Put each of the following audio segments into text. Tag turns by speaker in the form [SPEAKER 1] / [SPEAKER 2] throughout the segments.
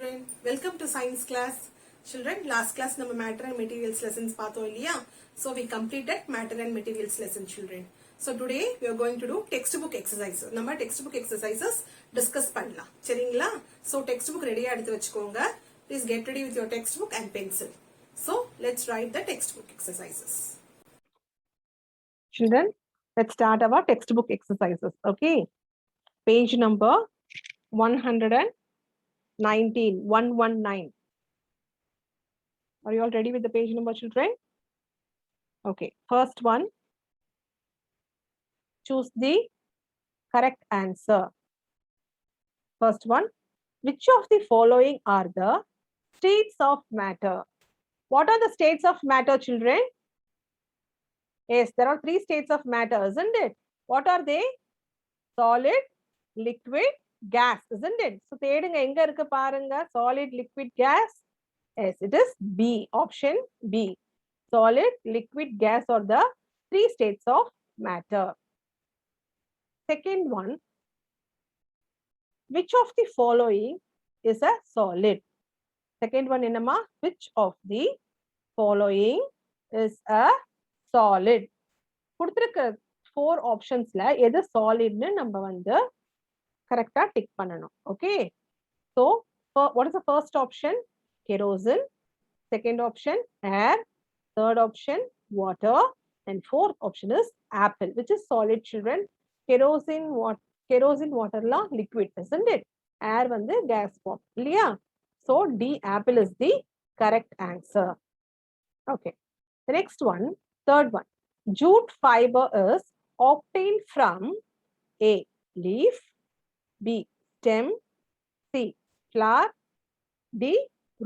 [SPEAKER 1] children, welcome to science class. Children, last class நம்ம matter and materials lessons பார்த்தோம் இல்லையா? So we completed matter and materials lesson children. So today we are going to do textbook exercises. நம்ம textbook exercises discuss பண்ணலாம். சரிங்களா? So textbook ready எடுத்து வச்சுக்கோங்க. Please get ready with your textbook and pencil. So let's write the textbook exercises.
[SPEAKER 2] Children, let's start our textbook exercises. Okay. Page number 119. 119. Are you all ready with the page number, children? Okay. First one. Choose the correct answer. First one. Which of the following are the states of matter? What are the states of matter, children? Yes, there are three states of matter, isn't it? What are they? Solid, liquid, gas, isn't it? So, தேடுங்க எங்க இருக்கு பாருங்க. Solid, liquid, gas. Yes, it is B. Option B. Solid, liquid, gas are the three states of matter. Second one. Which of the following is a solid? Second one என்னமா? Which of the following is a solid? கொடுத்திருக்க 4 optionsல எது solidன்னு நம்ம வந்து correct tick பண்ணணும். Okay. So, what is the first option? Kerosene. Second option, air. Third option, water. And fourth option is apple, which is solid, children. Kerosene, water la liquid, isn't it? Air வந்து gas form. இல்லையா? So, D, apple is the correct answer. Okay. The next one, third one. Jute fiber is obtained from A, leaf. B, stem. C, flower. D,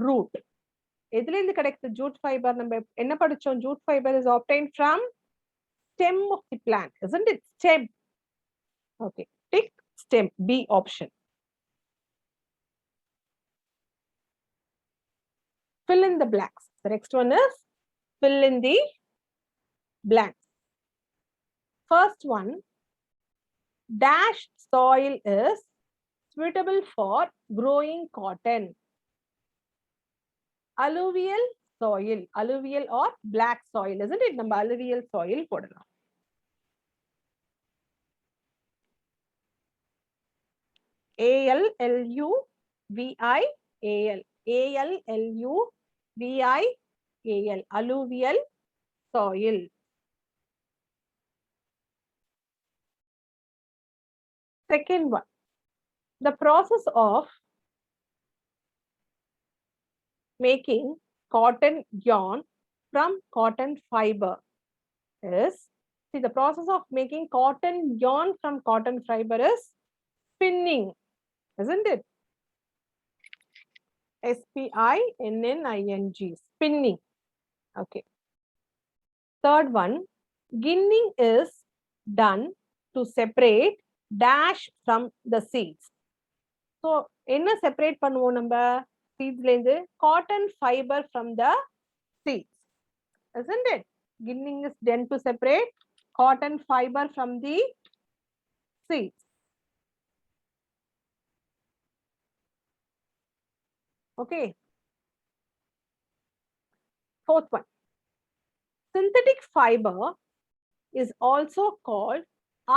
[SPEAKER 2] root. எதுல இருந்து கிடைக்குது jute fiber? நம்ம என்ன படிச்சோம்? Jute fiber is obtained from stem of the plant, isn't it? Stem. Okay, tick stem. B option. Fill in the blanks. The next one is fill in the blanks. First one, dash soil is suitable for growing cotton. Alluvial soil, alluvial or black soil, isn't it? நம்ம alluvial soil போடலாம். ALLUVIAL, ALLUVIAL, alluvial soil. Second one, the process of making cotton yarn from cotton fiber is, see, the process of making cotton yarn from cotton fiber is spinning, isn't it? SPINNING, spinning. Okay. Third one, ginning is done to separate dash from the seeds. So, என்ன separate பண்ணுவோம் நம்ம seeds லேந்து? Cotton fiber from the seeds, isn't it? Ginning is done to separate cotton fiber from the seeds. Okay. Fourth one, synthetic fiber is also called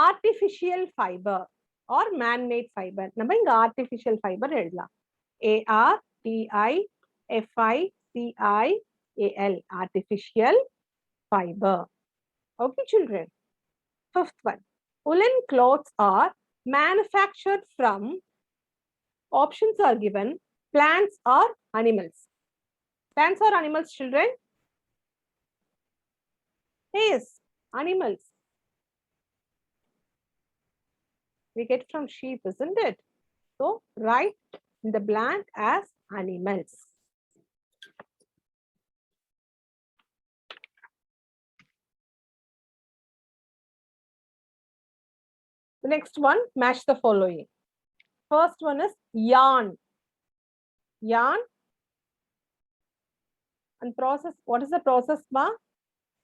[SPEAKER 2] artificial fiber or man-made fiber. நம்ம இங்க artificial fiber எழுதலாம். ARTIFICIAL, artificial fiber. Okay, children. Fifth one, woolen clothes are manufactured from, options are given, plants or animals. Plants or animals, children? Yes, animals. We get from sheep, isn't it? So, write in the blank as animals. The next one, match the following. First one is yarn. Yarn. And process, what is the process, ma?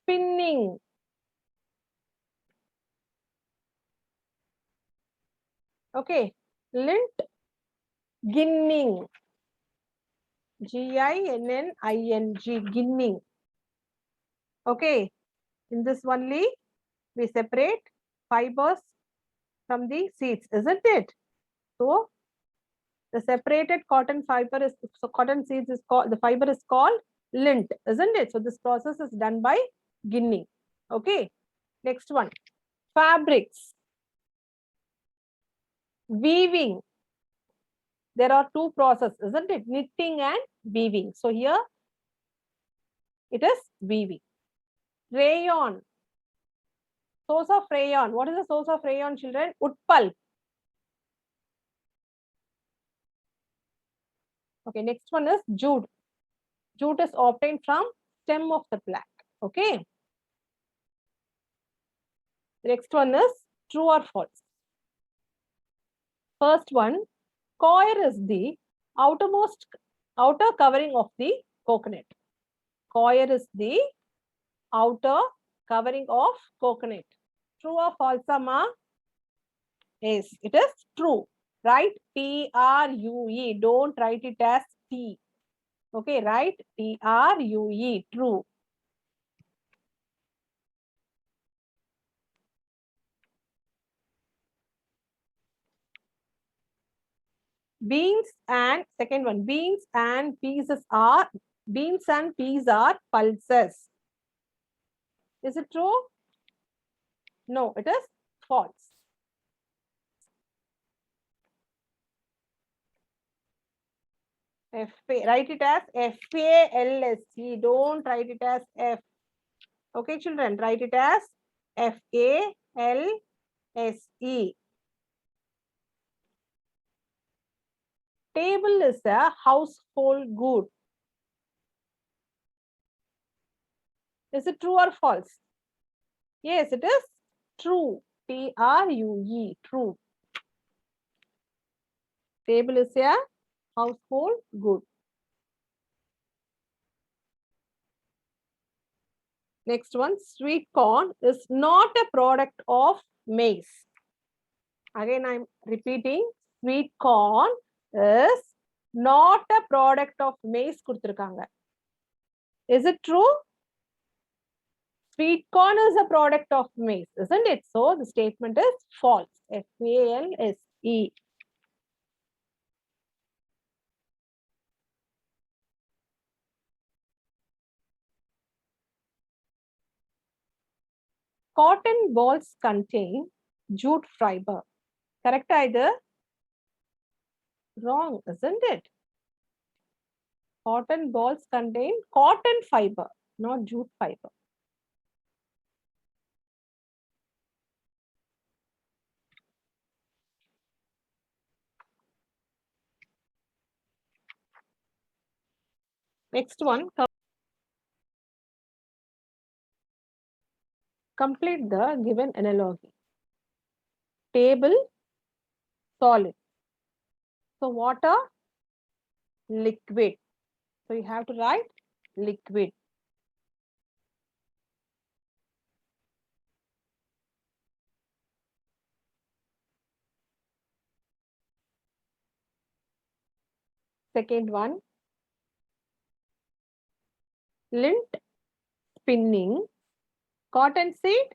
[SPEAKER 2] Spinning. Okay. Lint, ginning. G-I-N-N-I-N-G, ginning. Okay, in this only we separate fibers from the seeds, isn't it? So the separated cotton fiber is, so cotton seeds is called, the fiber is called lint, isn't it? So this process is done by ginning. Okay, next one, fabrics, weaving. There are two processes, isn't it? Knitting and weaving. So here it is weaving. Rayon, source of rayon. What is the source of rayon, children? Wood pulp. Okay, next one is jute. Jute is obtained from stem of the plant. Okay. Next one is true or false. First one, coir is the outer covering of the coconut. Coir is the outer covering of coconut. True or false, Amma? Yes, it is true. Write T-R-U-E. Don't write it as T. Okay, write T-R-U-E. True. Beans and second one, beans and peas are pulses. Is it true? No, it is false. Write it as F-A-L-S-E. Don't write it as F. Okay, children, write it as F-A-L-S-E. Table is a household good. Is it true or false? Yes, it is true. T-R-U-E, true. Table is a household good. Next one, sweet corn is not a product of maize. Again, I'm repeating, sweet corn is not a product of maize. Is it true? Sweet corn is a product of maize, isn't it? So the statement is false. F-A-L-S-E. Cotton balls contain jute fiber. Correct either? Wrong, isn't it? Cotton balls contain cotton fiber, not jute fiber. Next one, complete the given analogy. Table, solid. So water, liquid. So you have to write liquid. Second one, lint, spinning, cotton seed,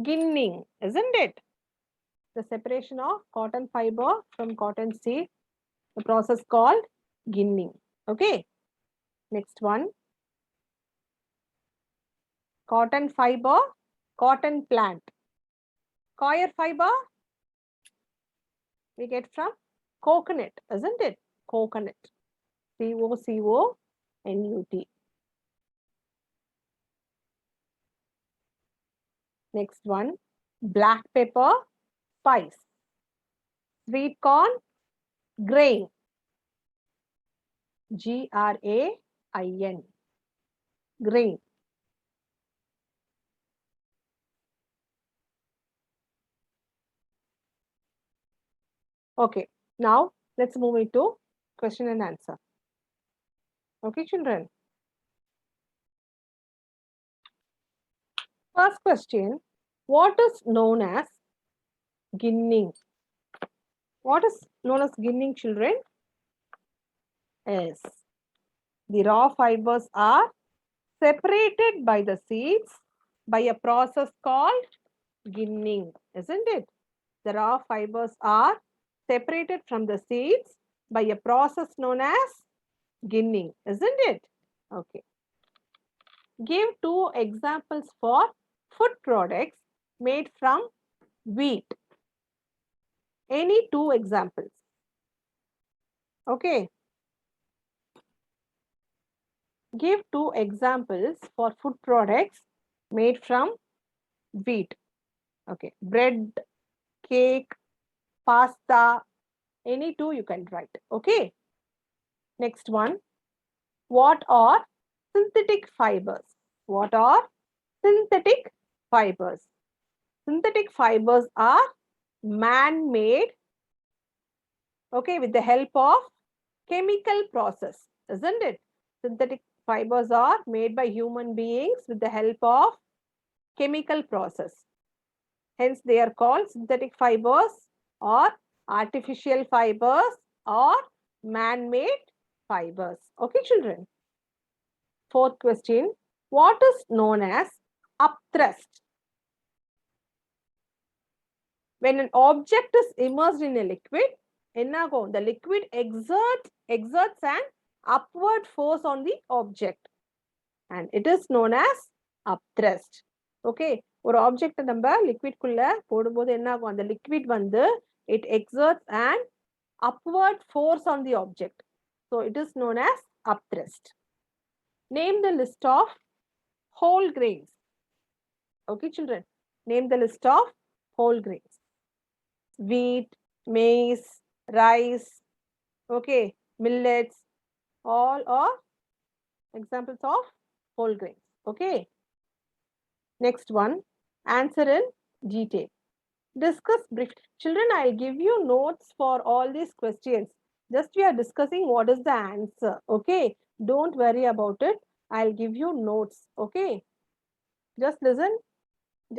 [SPEAKER 2] ginning, isn't it? The separation of cotton fiber from cotton seed, the process called ginning. Okay. Next one, cotton fiber, cotton plant. Coir fiber, we get from coconut, isn't it? Coconut. C-O-C-O-N-U-T. Next one, black pepper, spice. Sweet corn, grain. G-R-A-I-N. Grain. Okay, now let's move into question and answer. Okay, children. First question, what is known as ginning? What is known as ginning, children? Yes. The raw fibers are separated by the seeds by a process called ginning, isn't it? The raw fibers are separated from the seeds by a process known as ginning, isn't it? Okay. Give two examples for food products made from wheat. Any two examples. Okay. Give two examples for food products made from wheat. Okay. Bread, cake, pasta, any two you can write. Okay. Next one. What are synthetic fibers? What are synthetic fibers? Synthetic fibers are man-made, okay, with the help of chemical process, isn't it? Synthetic fibers are made by human beings with the help of chemical process. Hence, they are called synthetic fibers or artificial fibers or man-made fibers. Okay, children. Fourth question. What is known as upthrust? When an object is immersed in a liquid, the liquid exerts an upward force on the object and it is known as upthrust. Okay, ஒரு object நம்ம liquid குள்ள போடும்போது என்ன ஆகும், அந்த liquid வந்து it exerts an upward force on the object, so it is known as upthrust. Name the list of whole grains. Okay, children, name the list of whole grains. Wheat, maize, rice, okay, millets, all are examples of whole grains. Okay. Next one, answer in detail. Discuss brief. Children, I'll give you notes for all these questions. Just we are discussing what is the answer. Okay. Don't worry about it. I'll give you notes. Okay. Just listen.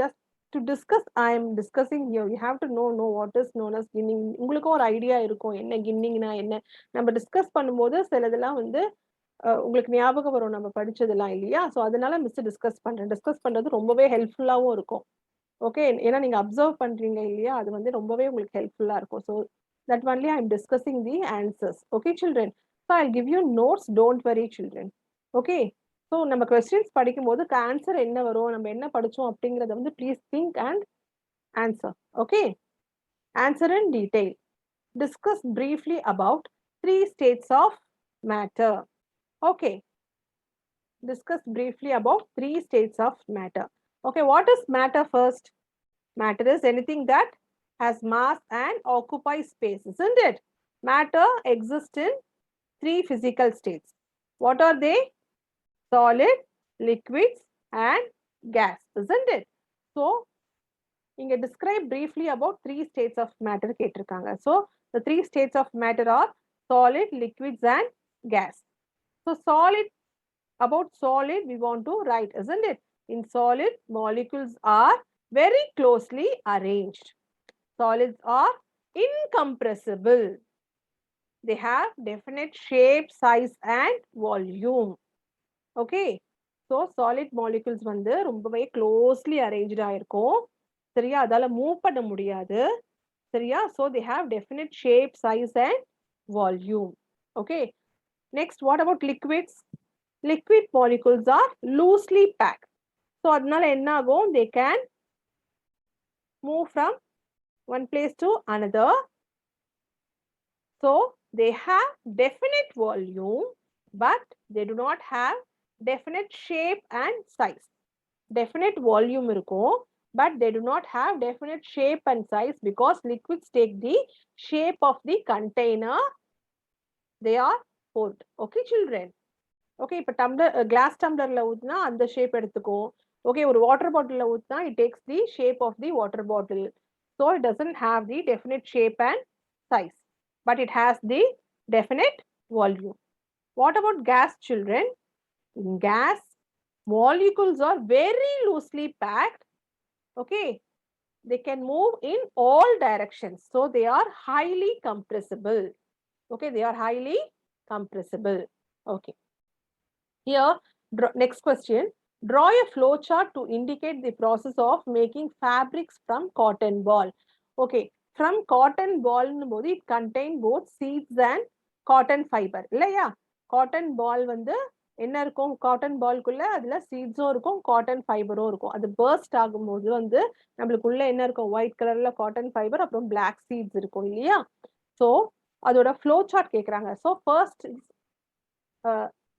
[SPEAKER 2] Just to discuss, I am discussing here. You have to know what is known as ginning. உங்களுக்கு ஒரு idea இருக்கும் என்ன கின்னிங்னா என்ன. நம்ம discuss பண்ணும்போது சிலதெல்லாம் வந்து உங்களுக்கு ஞாபகம் வரும் நம்ம படிச்சதெல்லாம் இல்லையா. ஸோ அதனால மிஸ் டிஸ்கஸ் பண்றேன். டிஸ்கஸ் பண்றது ரொம்பவே ஹெல்ப்ஃபுல்லாகவும் இருக்கும். ஓகே, ஏன்னா நீங்க அப்சர்வ் பண்றீங்க இல்லையா, அது வந்து ரொம்பவே உங்களுக்கு ஹெல்ப்ஃபுல்லா இருக்கும். So that only I am discussing the answers. Okay children, so I give you notes, don't worry children. Okay, so நம்ம கொஸ்டின்ஸ் படிக்கும்போது ஆன்சர் என்ன வரும், நம்ம என்ன படிச்சோம் அப்படிங்கறத வந்து please think and answer. Okay, answer in detail. Discuss briefly about 3 states of matter. Okay, discuss briefly about 3 states of matter. Okay, what is matter first? Matter is anything that has mass and occupies space, isn't it? Matter exists in 3 physical states. What are they? Solid, liquids and gas, isn't it? So, இங்க describe briefly about 3 states of matter கேட்டிருக்காங்க. So, the 3 states of matter are solid, liquids and gas. So, about solid we want to write, isn't it? In solid, molecules are very closely arranged. Solids are incompressible. They have definite shape, size and volume. Okay, so solid molecules வந்து ரொம்பவே closely arranged ஆயிருக்கும். சரியா, அதால move பண்ண முடியாது. சரியா, so they have definite shape, size and volume. Okay, next, what about liquids? Liquid molecules are loosely packed. So அதனால என்ன ஆகும், they can move from one place to another. So they have definite volume, but they do not have definite shape and size. Definite volume இருக்கும், but they do not have definite shape and size because liquids take the shape of the container they are poured. Okay children. Okay, இப்ப tumbler class டம்ளர்ல ஊத்துனா அந்த shape எடுத்துக்கும். Okay, ஒரு water பாட்டில்ல ஊத்துனா it takes the shape of the water bottle. So it doesn't have the definite shape and size, but it has the definite volume. What about gas children? In gas, molecules are very loosely packed. Okay, they can move in all directions, so they are highly compressible. Okay, they are highly compressible. Okay. Here, next question. Draw a flow chart to indicate the process of making fabrics from cotton ball. Okay. From cotton ball, it contain both seeds and cotton fiber. இல்லையா cotton பால் வந்து என்ன இருக்கும் cotton பால்குள்ள அதுல சீட்ஸும் இருக்கும் cotton ஃபைபரும் இருக்கும் அது first ஆகும்போது வந்து நம்மளுக்குள்ள என்ன இருக்கும் ஒயிட் கலர்ல காட்டன் ஃபைபர் அப்புறம் பிளாக் சீட்ஸ் இருக்கும் இல்லையா ஸோ அதோட ஃப்ளோ சார்ட் கேட்குறாங்க so first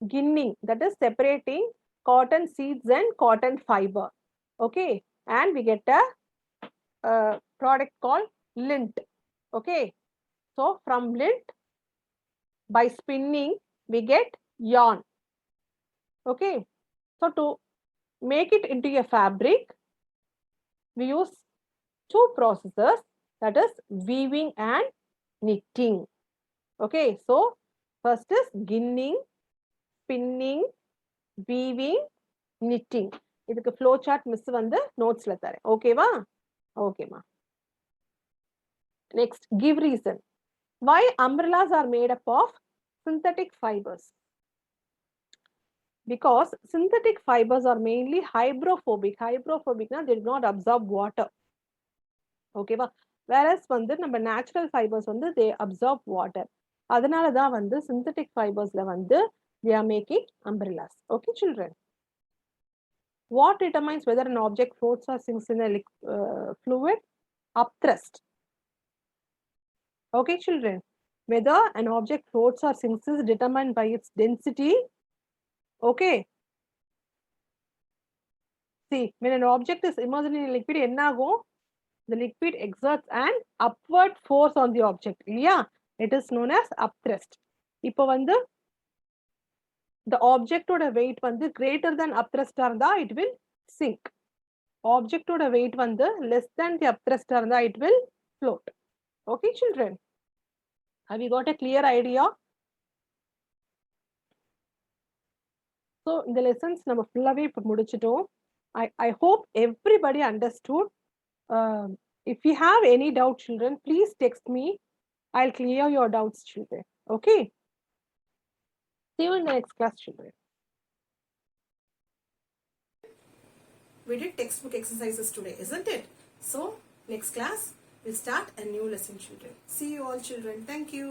[SPEAKER 2] ginning, that is separating cotton seeds and cotton fiber. Okay, and we get a product called lint. Okay, so from lint, by spinning, we get yarn. Okay, so to make it into a fabric, we use two processes, that is weaving and knitting. Okay, so first is ginning, spinning, weaving, knitting. இதுக்கு flow chart miss வந்து நோட்ஸ்ல தரேன் ஓகேவா ஓகேமா next give reason why umbrellas are made up of synthetic fibers because synthetic fibers are mainly hydrophobic na they do not absorb water ஓகேவா whereas வந்து நம்ம natural fibers வந்து they absorb water அதனால தான் வந்து synthetic fibersல வந்து they are making umbrellas. Okay, children. What determines whether an object floats or sinks in a fluid? Upthrust. Okay, children. Whether an object floats or sinks is determined by its density. Okay. See, when an object is immersed in a liquid, the liquid exerts an upward force on the object. Yeah, it is known as upthrust. இப்போ வந்து the object oda weight வந்து greater than upthrust இருந்தா it will sink. Object oda weight வந்து less than the upthrust இருந்தா it will float. Okay, children. Have you got a clear idea? So in the lessons நம்ம ஃபுல்லாவே இப்ப முடிச்சிட்டோம். I hope everybody understood. If you have any doubt, children, please text me. I'll clear your doubts, children. Okay. See you in the next class, children.
[SPEAKER 1] We did textbook exercises today, isn't it? So next class we'll start a new lesson, children. See you all, children. Thank you.